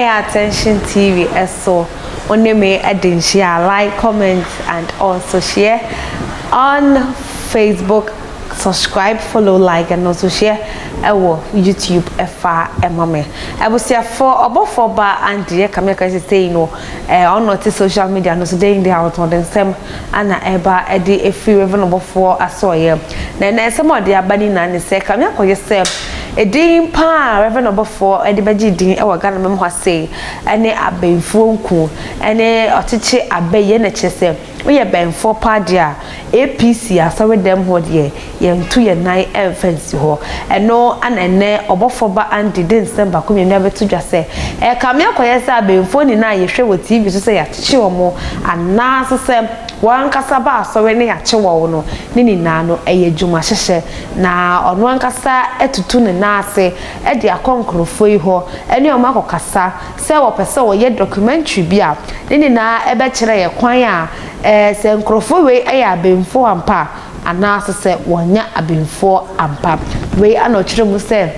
Attention TV so on me share, like, comment and also share on Facebook, subscribe, follow, like and also share YouTube mama. I will say for OBOFOUR ba and the Kameka say on not social media no so they out on them and eba a free OBOFOUR aso ye. Na some of the abani na say Kameka yourself a din pa Reverend OBOFOUR e de beji din e wa Ghana mem ho say ene abenfo nku ene ochiche abeye na chese we ye benfo pa dia APC asawe dem ho de ye ntu ye nan emfansi ho eno an ene OBOFOUR ba and the December ko me abeto dwa se e Kameka yese abenfo ni na ye hwe wo TV so say ya chiche omo ana so se wan kasa ba asawe ne ya che wo no ni na no eye dwuma hyehye na ono ankasa etutu ne na ase e de akonkrofo yi ho ene o makokasa se wo pese wo ye documentary bia ni na ebe kire ye kwan a se nkrofo we e ya benfo ampa ana se wonya abenfo ampa we ana kire mu se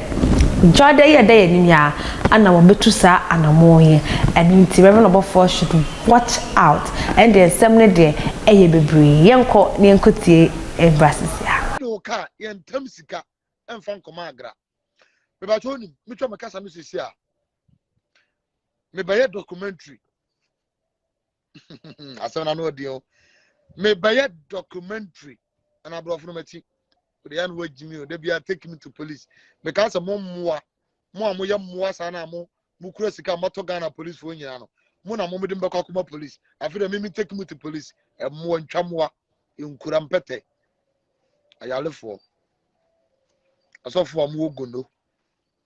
jode ye de ni ya ana wo betu sa anamo ye eni nti Reverend OBOFOUR should watch out and the semne de eye bebre yenko ne enkotie embraces ya no ka yentam sika emfa nkoma agra me ba choni me twa makasa me sisi a me ba ye documentary asana no dio me ba ye documentary ana bro from mati the yan wo jimi o they be take me to police because mo ye moa sana mo kura sika moto Ghana police fo nyina no mo na mo me dem bekwa kuma police after me take me to police e mo ntwa moa nkura mpete ayalefo Osofo am wogono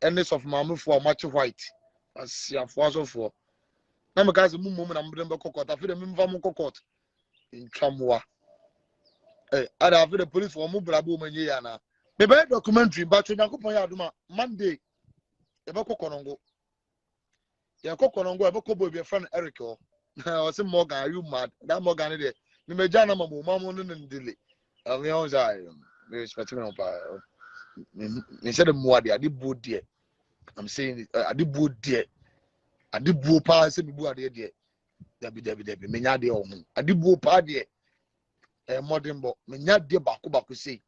ene of mamufo amachi white asiafo Osofo na me gaze mumum na mbem be kokot afide me mva mo kokot ntwamoa ada afide police for mo brabo manye ya na me be documentary ba twa yakopon ya aduma Monday e be kokonongo ya kokonongo e be kobo be friend Eric o say Morgan, are you mad? That Morgan there me meja na mamu no ndile me on say me respect me on pa instead of more there adibu there I'm saying adibu there adibu pa say bibu ade there debi menya de ohun adibu pa there modern bo menya de bako say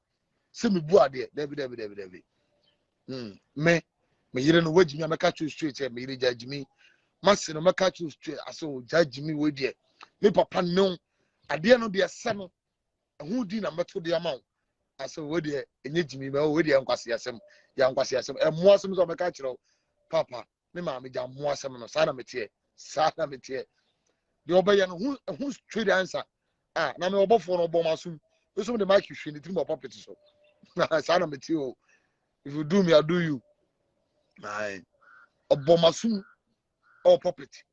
bibu ade debi me yire no wajimi ameka chu straight me yire judge masi no meka chu straight aso judge me we there me papa no ade no de se no hu di na meto de amount aso we there enye jimi me we there nkwase asem ya nkwase asem mo asem so meka kire papa me ma me ja mo asem no sa na metie de obaye no hu straight answer na me OBOFOUR no bomasum so de mic hwe ni trim papa so sa na metie o if you do me I do you my obomasum or puppet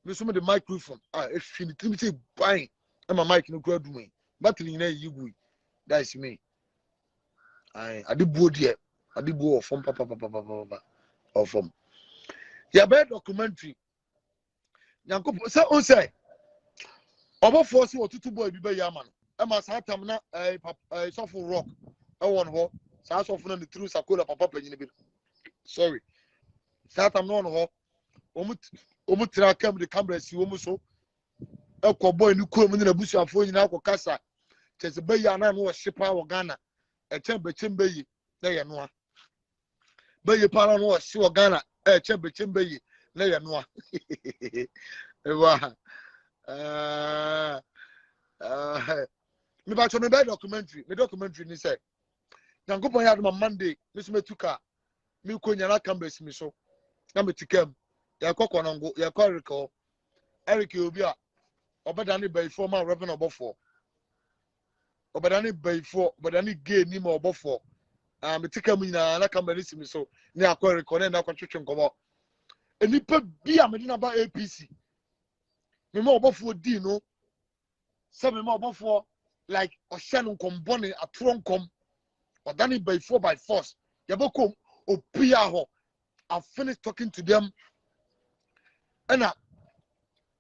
me so me the microphone if you need to buy my mic no go do me battery na yigu that is me I did board here I did go from papa or from ya be documentary yanko say on say OBOFOUR say otutu boy bi be yaman e ma sa tam na Osofo rock e won ho sa Osofo na the true sakola papa panyin bi sorry sa tam no ho omu tra cam the camera si omu so ekwo boy ni kurom ni na busuafo nyina akokasa chese be ya na no shipa wo Ghana chembe yi na ye noa be yi para no shi wo Ghana chembe yi na ye noa ewa me ba cho me be documentary ni say yankopon ya do Monday me so metuka me ko nyana camera si me so na me tikam ya kokonongo ya koriko Eric obi a obedani before ma Reverend OBOFOUR obedani before obedani gay ni ma OBOFOUR me tikam nyina na camera si me so ni akoriko na kwatwetwe nkomo enipa bi a medina ba APC me ma OBOFOUR di no se me ma OBOFOUR like ohyano nkombone atoro nkom odani before by force yaboko opia ho I finished talking to them and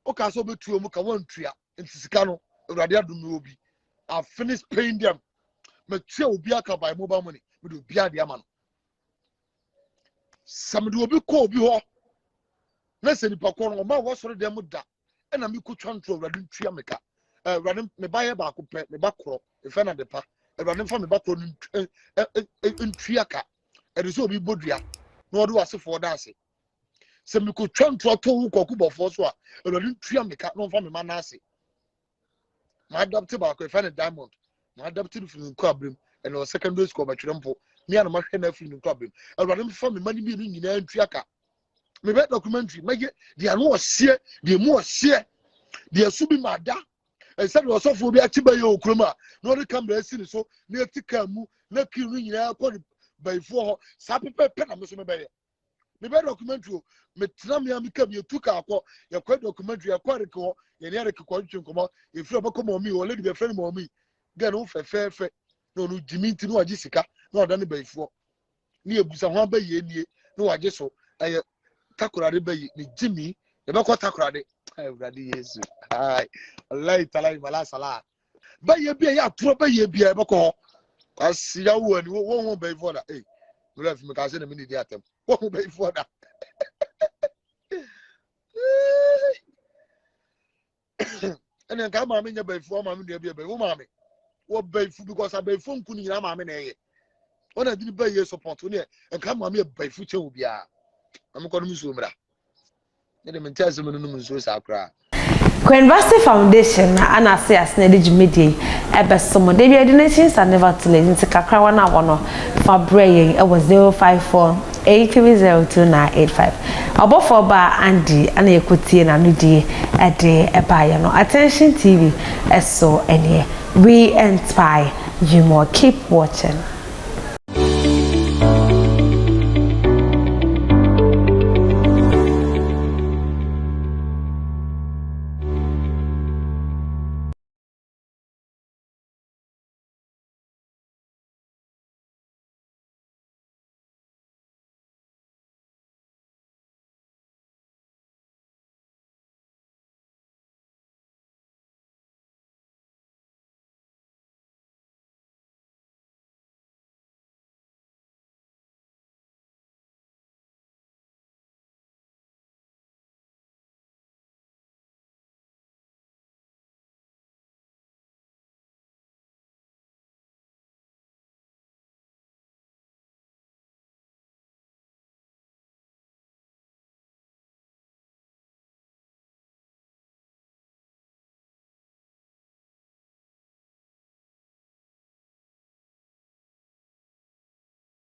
okay so betu mu ka wantria ntisika no urade adum obi I finished paying them me tue obi aka by mobile money me do obi ade ama no samde obi ko obi ho na se nipa ko no ma wo soro dem da e na me ku twantro awurade ntua meka awurade me ba ye ba ko pe me ba kro e fe na de pa awurade fa me ba kro ntua ka e de so obi bodua na wo de wasefo da ase se me ku twantro to wo koku bofo so a awurade ntua meka na fa me ma na ase ma adopt ba ko e fe na diamond ma adopt no firi nko abrem e no secondary school ba twirempo me ana ma hwe na firi nko abrem awurade me fa me ma ni bi nyina ntua ka me be documentary me dia no osie dia mu osie dia subi mada e said Osofo bi achiba ye okroma no de camera asi ni so na etika mu na kiru nyina ko baifo ho sa pepe na me so me be documentary me tram ya me kam ye tuka akọ ye kwa documentary ye kwa reko ye ne reko kwa ntwenkomo ye firi obako mo mi o lady be friend mo mi ga no fe no jiminti no agi sika na oda ne baifo ni ebusa ho ba ye nie no wage so takurade bayi ni jimi e be ko takurade awurade yesu ai wallahi talai mala sala bayi bia ya turo bayi bia e be ko asiya wo ani wo bayi for da we left me ka say na me need atem wo bayi for da ene ka ma me nya bayi for ma me dia bia bayi wo ma me wo bayi fu because abayi fu nku ni na ma me na ye ona di bayi support ne en ka ma me bayi fu che wo bia I'm going to Sumra. Let me tell you, University Foundation, and I say as Neddy Media, a best some David donations are never too late into Kakrawana one for braying. It was 054-830-2985. OBOFOUR bar Andy and a Kuti and Nudi a day a bayano. Attention TV, so any we inspire you more. Keep watching.